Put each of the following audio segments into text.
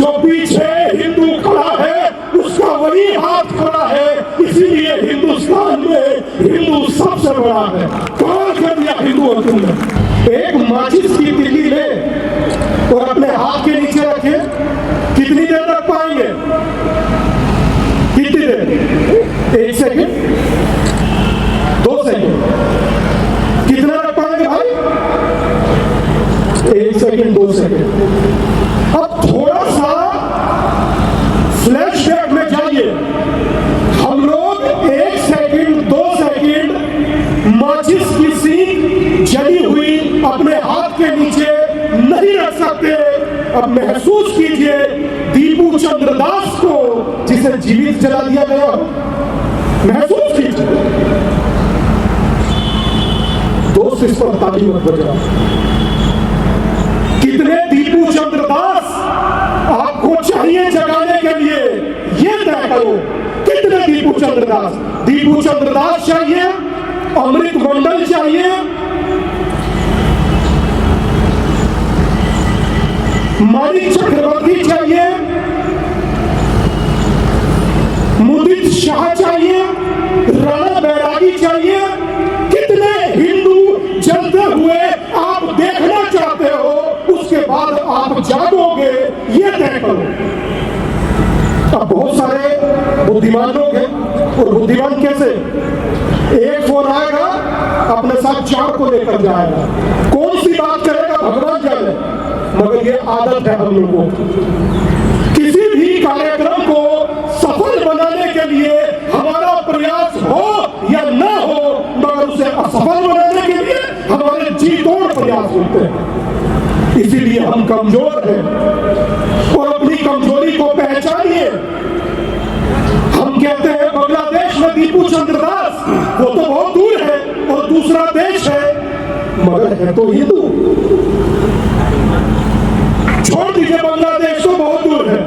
जो पीछे हिंदू खड़ा है उसका वही हाथ खड़ा है, इसीलिए हिंदुस्तान में हिंदू सबसे बड़ा है। कौन कर दिया हिंदू तुमने? एक माचिस की तिल्ली ले और अपने हाथ के नीचे रखे, कितनी देर रख पाएंगे? कितनी देर? 1 सेकेंड, 2 सेकेंड, कितना रख पाएंगे भाई? 1 सेकेंड, 2 सेकेंड। अब थोड़ा सा फ्लैशबैक में जाइए। हम लोग 1 सेकेंड, 2 सेकेंड माचिस की सीख जली हुई अपने हाथ के नीचे नहीं रख सकते। अब महसूस कीजिए दीपू चंद्र दास को, जिसे जीवित जला दिया गया, महसूस कीजिए। दोस्त इस पर ताली मत बजाओ। कितने दीपू चंद्र दास आपको चाहिए जगाने के लिए, ये तय करो। कितने दीपू चंद्र दास? दीपू चंद्र दास चाहिए, अमृत मंडल चाहिए, माणिक चक्रवर्ती चाहिए, मुदित शाह चाहिए, राणा बैरागी चाहिए। कितने हिंदू जलते हुए आप देखना चाहते हो, उसके बाद आप जागोगे, ये तय करो। अब बहुत सारे बुद्धिमान लोग हैं, और बुद्धिमान कैसे? एक फोन आएगा, अपने साथ 4 को लेकर जाएगा। कौन सी बात करेगा भगवान जाने, मगर ये आदत है हम लोगों की। किसी भी कार्यक्रम को सफल बनाने के लिए हमारा प्रयास हो या न हो, मगर उसे असफल बनाने के लिए हमारे जी तोड़ प्रयास होते हैं। इसीलिए हम कमजोर हैं, और अपनी कमजोरी को पहचानिए। हम कहते हैं बांग्लादेश में दीपू चंद्र दास, वो तो बहुत दूर है और दूसरा देश है, मगर है तो हिंदू। छोड़ दीजिए, बांग्लादेश तो बहुत दूर है,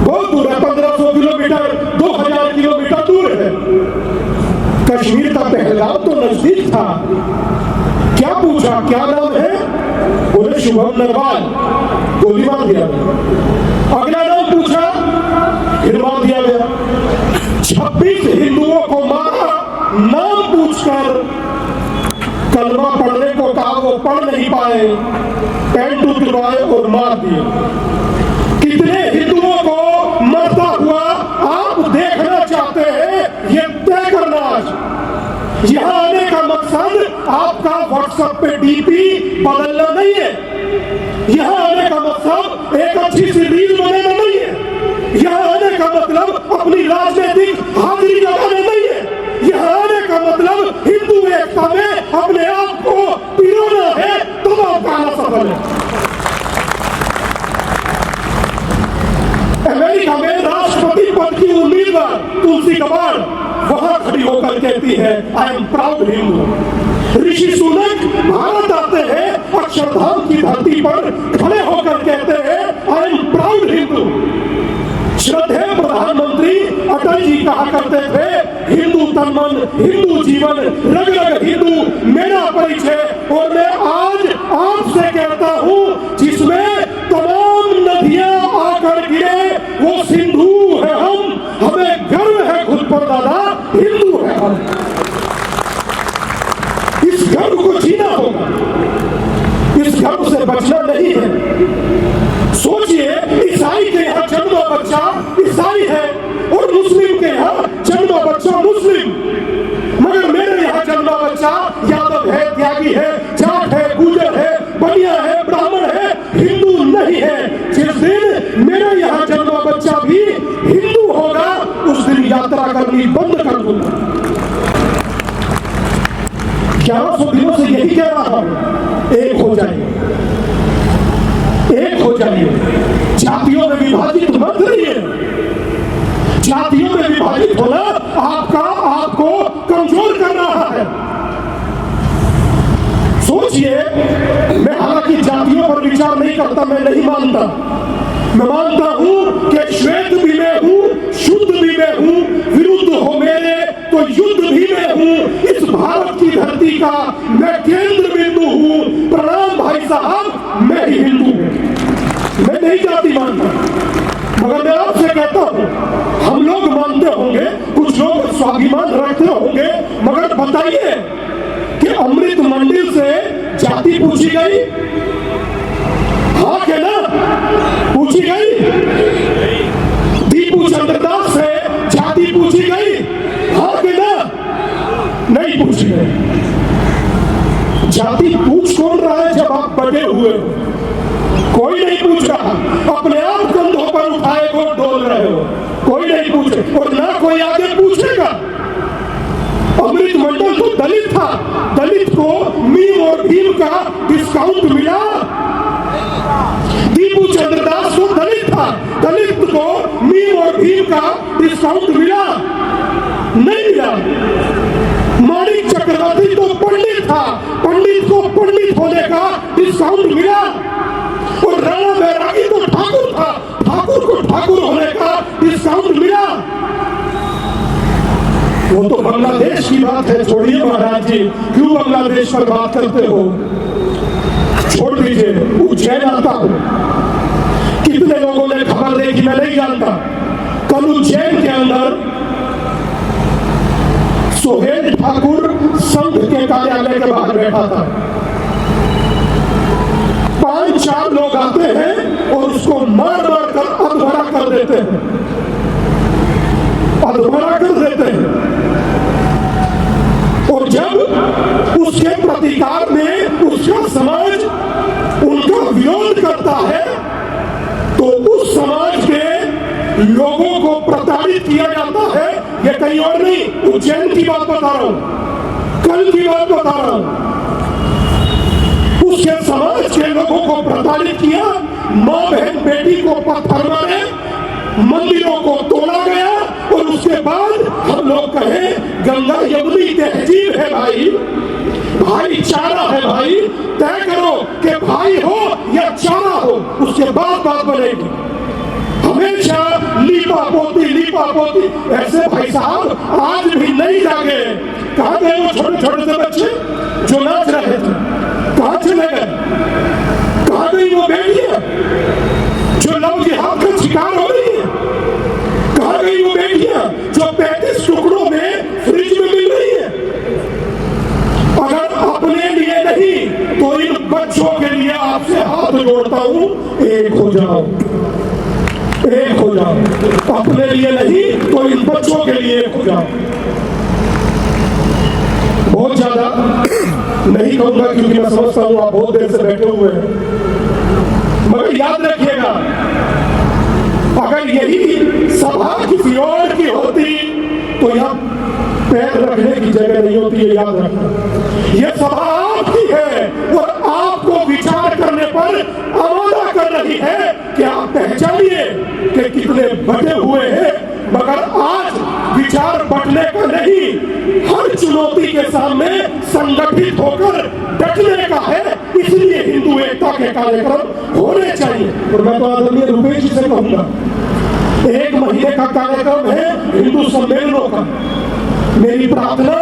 बहुत दूर है, 1500 किलोमीटर, 2000 किलोमीटर दूर है। कश्मीर का पहलगाम तो नजदीक था। क्या पूछा, क्या नाम है? बोले शुभम नरवाल, गोली मार दिया गया। अगला नाम पूछा, फिर मार दिया गया। 26 हिंदुओं को मारा, नाम पूछकर। कलमा पढ़ने को कहा, वो पढ़ नहीं पाए, पैंट उतरवाए और मार दिए। कितने हिंदुओं को मरता हुआ आप देखना चाहते हैं, ये तय करना। आज यहां आने का मकसद आपका व्हाट्सएप पे डीपी बदलना नहीं है। यहां आने का मकसद एक अच्छी सी रील बनाना नहीं है। यहां आने का मतलब अपनी राजनीतिक हाजिरी लगाना नहीं है। यहां आने का मतलब हिंदू एकता में अपने आप को पिरोना है, तब आपका आना सफल है। अमेरिका में राष्ट्रपति पद की उम्मीदवार तुलसी कबाड़ वहां खड़ी होकर कहती है, I am proud Hindu. Rishi Sunak Bharat आते हैं, अक्षरधाम की धरती पर खड़े होकर कहते हैं, आई एम प्राउड हिंदू। श्रद्धेय प्रधानमंत्री अटल जी कहा करते थे, हिंदू तन मन, हिंदू जीवन, रग रग हिंदू मेरा परिचय। और मैं आज आपसे कहता हूं, जिसमें तमाम नदियां आकर गिरे वो सिंधु है हम। हमें गर्व है खुद पर दादा, हिंदू है हम। इस गर्व को जीना होगा, इस गर्व से बचना नहीं है। सोचिए, ईसाई के यहाँ जन्मा बच्चा ईसाई है और मुस्लिम के यहाँ जन्मा बच्चा मुस्लिम, मगर मेरे यहाँ जन्मा बच्चा यादव है, त्यागी है, जाट है, गुजर है, बनिया है, ब्राह्मण है, हिंदू नहीं है। जिस दिन मेरे यहाँ जन्मा बच्चा भी हिंदू होगा, उस दिन यात्रा करनी बंद कर दूंगा। 1100 दिनों से यही कह रहा हूं, एक हो जाइए, एक हो जाइए। जातियों में विभाजित मत रहिए। जातियों में विभाजित होना आपको कमजोर कर रहा है। सोचिए, मैं हालांकि जातियों पर विचार नहीं करता, मैं नहीं मानता। मैं मानता हूं कि श्वेत भी मैं हूं, शुद्ध भी मैं हूं, विरुद्ध हो मेरे तो युद्ध भी मैं हूं। इस भारत की धरती का मैं केंद्र बिंदु हूं। प्रणाम भाई साहब, मैं ही हिंदू हूं, मैं नहीं जाति मानता, मगर मैं आपसे कहता हूं, हम लोग मानते होंगे, कुछ लोग स्वाभिमान रखते होंगे, मगर बताइए कि अमृत मंडिल से जाति पूछी गई? हाँ के ना? पूछी गई? दीपू चंद्रदास से जाति पूछी गई? हाँ के ना? नहीं पूछी गई। जाति पूछ कौन रहा है जब आप बटे हुए हो? कोई नहीं पूछ रहा, अपने आप कंधों पर उठाए को डोल रहे हो, कोई नहीं पूछे और ना कोई आगे पूछेगा। अमृत मंडल तो दलित था, दलित को मीम और भीम का डिस्काउंट मिला। दीपू चंद्रदास को दलित था, दलित को मीम और भीम का डिस्काउंट मिला? नहीं मिला। माणिक चक्रवर्ती तो पंडित था, पंडित को पंडित होने का डिस्काउंट मिला। और राणा बैरागी तो ठाकुर था, ठाकुर को ठाकुर होने का डिस्काउंट मिला। वो तो बांग्लादेश की बात है, छोड़िए महाराज जी, क्यों बांग्लादेश पर बात करते हो? छोड़ दीजिए। उज्जैन आता हूं, कितने लोगों ने खबर देखी मैं नहीं जानता। कल उज्जैन के अंदर सोहेल ठाकुर संघ के कार्यालय के बाहर बैठा था। 5-4 लोग आते हैं और उसको मार मार कर अधमरा कर देते हैं, अधमरा कर देते हैं। और जब उसके प्रतिकार में उसका समाज उनका विरोध करता है तो उस समाज के लोगों को प्रताड़ित किया जाता है। ये कहीं और नहीं, उज्जैन की बात बता रहा हूं, कल की बात बता रहा हूं। उसके समाज के लोगों को प्रताड़ित किया, मां बहन बेटी को पत्थर मारे, मंदिरों को तोड़ा गया और उसके बाद हम लोग कहें गंगा यमुनी तहजीब है भाई, भाईचारा है भाई। तय करो कि भाई हो या चारा हो, उसके बाद बात बनेगी। हमेशा लीपा पोती ऐसे भाई साहब आज भी नहीं जागे। कहां गए वो छोटे छोटे से बच्चे जो नाच रहे थे? कहां चले गए? कहां गई वो बेटियां जो लव जिहाद का शिकार हो रही है? कहां गई वो बेटियां जो 35 टुकड़ों में फ्रिज में मिल रही है? अगर अपने लिए नहीं तो इन बच्चों के लिए आपसे हाथ जोड़ता हूं, एक हो जाओ, एक हो जाओ। अपने लिए नहीं तो इन बच्चों के लिए एक हो जाओ। बहुत ज्यादा नहीं कहूंगा क्योंकि मैं समझता हूं आप बहुत देर से बैठे हुए हैं, मगर याद रखिएगा, अगर यही सभा किसी और की होती तो यहां पैर रखने की जगह नहीं होती है। याद रखना, यह सभा आपकी है और आपको विचार करने पर आमादा कर रही है कि आप पहचानिए कि कितने बटे हुए हैं। मगर आज विचार बटने का नहीं, हर चुनौती के सामने संगठित होकर डटने का है। इसलिए हिंदू एकता के कार्यक्रम होने चाहिए। और मैं तो आदरणीय रुपेश जी से कहूंगा, 1 महीने का कार्यक्रम है हिंदू सम्मेलनों का। मेरी प्रार्थना,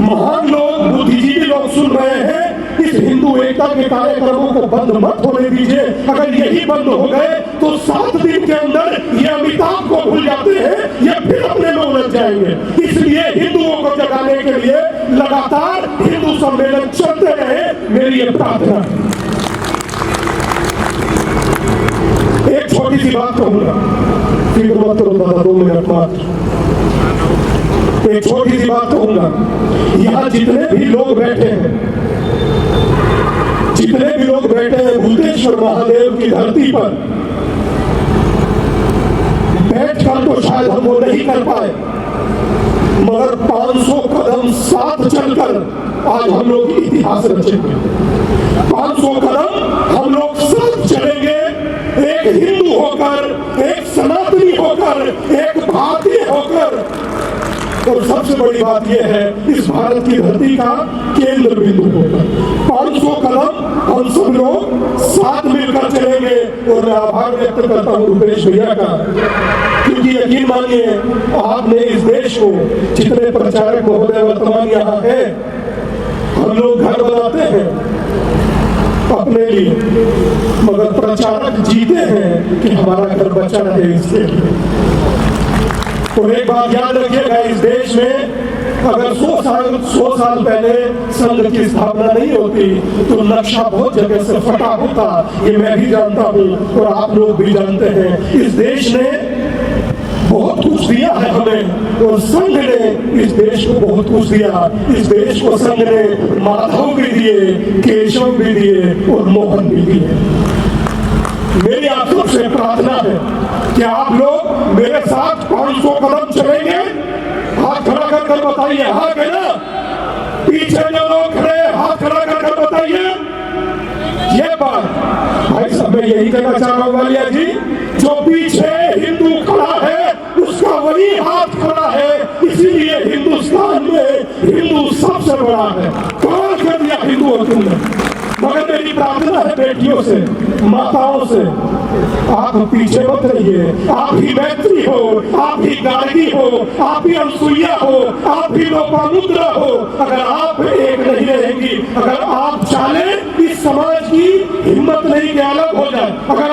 महान लोग, बुद्धिजीवी लोग सुन रहे हैं, इस हिंदू एकता के कार्यक्रमों को बंद मत होने दीजिए। अगर यही बंद हो गए तो 7 दिन के अंदर ये अमिताभ को भूल जाते हैं, ये फिर अपने में उलझ जाएंगे। इसलिए हिंदुओं को जगाने के लिए लगातार हिंदू सम्मेलन चलते रहे, मेरी ये प्रार्थना है। एक छोटी सी बात कहूंगा, फिर मत करो दादा, 2 मिनट मात्र। एक छोटी सी बात कहूंगा, यहां जितने भी लोग बैठे हैं, जितने भी लोग बैठे हैं भूतेश्वर महादेव की धरती पर बैठकर तो शायद हम वो नहीं कर पाए, मगर 500 कदम साथ चलकर आज हम लोग इतिहास रचेंगे। 500 कदम हम लोग साथ चलेंगे, एक हिंदू होकर, एक सनातनी होकर, एक भारतीय होकर। और सबसे बड़ी बात यह है, इस भारत की धरती का केंद्र बिंदु होकर 500 कदम हम सब लोग साथ मिलकर चलेंगे। और मैं आभार व्यक्त करता हूं रुपेश भैया का, क्योंकि यकीन मानिए आपने इस देश को, जितने प्रचारक महोदय वर्तमान यहाँ है, हम लोग घर बनाते हैं, अपने लिए, मगर प्रचारक जीते हैं कि हमारा घर बचा रहे इसके लिए। और एक बात याद रखिएगा, इस देश में अगर 100 साल पहले संघ की स्थापना नहीं होती तो नक्शा बहुत जगह से फटा होता, ये मैं भी जानता हूँ और आप लोग भी जानते हैं। इस देश ने बहुत कुछ दिया है हमें और संघ ने इस देश को बहुत कुछ दिया। इस देश को संघ ने माधव भी दिए, केशव भी दिए और मोहन भी दिए। मेरी आप सबसे प्रार्थना है कि आप लोग मेरे साथ 500 कदम चलेंगे। हाथ खड़ा कर कर बताइए, हाँ है ना? पीछे जो लोग खड़े हाथ खड़ा कर कर बताइए। ये बात भाई साहब मैं यही कहना चाह रहा हूँ वालिया जी, जो पीछे हिंदू खड़ा है उसका वही हाथ खड़ा है, इसीलिए हिंदुस्तान में हिंदू सबसे बड़ा है। कौन कर दिया हिंदुओं तुमने? मगर मेरी प्रार्थना है बेटियों से, माताओं से, आप पीछे मत रहिए। आप ही मैत्री हो, आप ही गार्गी हो, आप ही अनसुईया हो, आप ही लोपामुद्रा हो। अगर आप एक नहीं रहेंगी, अगर आप चाहें इस समाज की हिम्मत नहीं कि अलग हो जाए, अगर